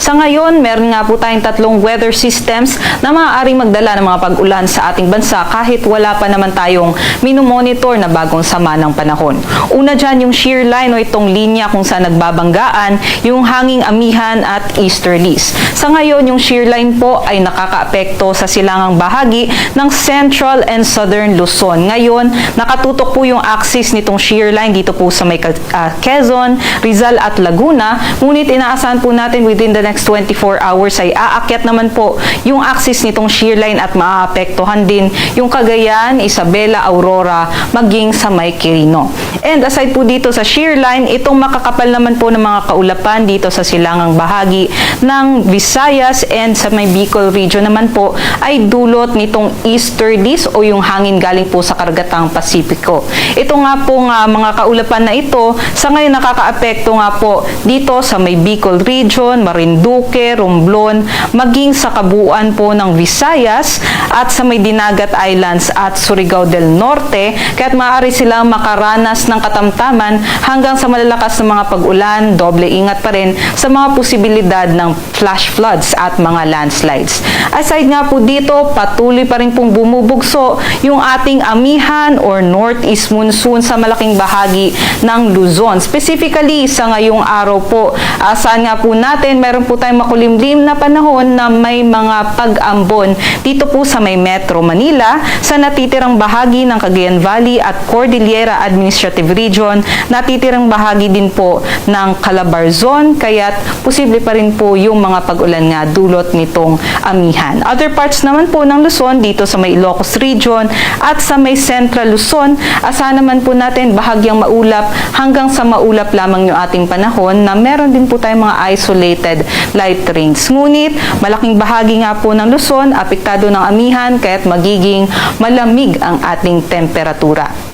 Sa ngayon, meron nga po tayong tatlong weather systems na maaaring magdala ng mga pag-ulan sa ating bansa kahit wala pa naman tayong minomonitor na bagong sama ng panahon. Una dyan yung shear line o itong linya kung saan nagbabanggaan yung hanging amihan at easterlies. Sa ngayon, yung shear line po ay nakakaapekto sa silangang bahagi ng Central and Southern Luzon. Ngayon, nakatutok po yung axis nitong shear line dito po sa may Quezon, Rizal at Laguna. Ngunit inaasahan po natin within the next 24 hours ay aakyat naman po yung axis nitong shear line at maaapektuhan din yung Cagayan, Isabela, Aurora, maging sa may Quirino. And aside po dito sa shear line, itong makakapal naman po ng mga kaulapan dito sa silangang bahagi ng Visayas and sa may Bicol region naman po ay dulot nitong easterlies o yung hangin galing po sa karagatang Pasipiko. Ito nga po mga kaulapan na ito sa ngayon nakakaapekto nga po dito sa may Bicol region, Marinduque, Romblon, maging sa kabuuan po ng Visayas at sa may Dinagat Islands at Surigao del Norte, kaya't maaari silang makaranas ng katamtaman hanggang sa malalakas na mga pag-ulan, doble ingat pa rin sa mga posibilidad ng flash floods at mga landslides. Aside nga po dito, patuloy pa rin pong bumubugso yung ating amihan or northeast monsoon sa malaking bahagi ng Luzon. Specifically, sa ngayong araw po, asahan nga po natin, meron po tayong makulimlim na panahon na may mga pag-ambon dito po sa may Metro Manila, sa natitirang bahagi ng Cagayan Valley at Cordillera Administrative Region, natitirang bahagi din po ng Calabarzon, kaya't posible pa rin po yung mga pag-ulan nga dulot nitong amihan. Other parts naman po ng Luzon, dito sa may Ilocos Region at sa may Central Luzon, asahan naman po natin bahagyang maulap hanggang sa maulap lamang yung ating panahon na meron din po tayong mga isolated light rains. Ngunit, malaking bahagi nga po ng Luzon, apektado ng amihan, kaya't magiging malamig ang ating temperatura.